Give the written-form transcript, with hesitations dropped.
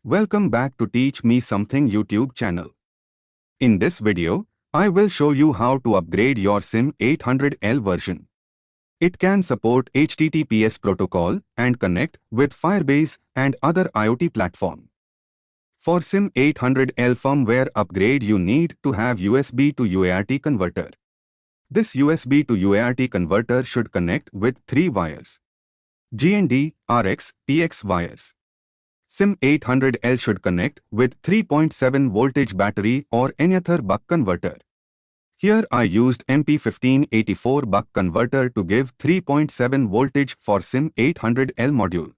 Welcome back to Teach Me Something YouTube channel. In this video, I will show you how to upgrade your Sim800L version. It can support HTTPS protocol and connect with Firebase and other IoT platform. For Sim800L firmware upgrade, you need to have USB to UART converter. This USB to UART converter should connect with 3 wires: GND, RX, TX wires. Sim800L should connect with 3.7 voltage battery or any other buck converter. Here I used MP1584 buck converter to give 3.7 voltage for Sim800L module.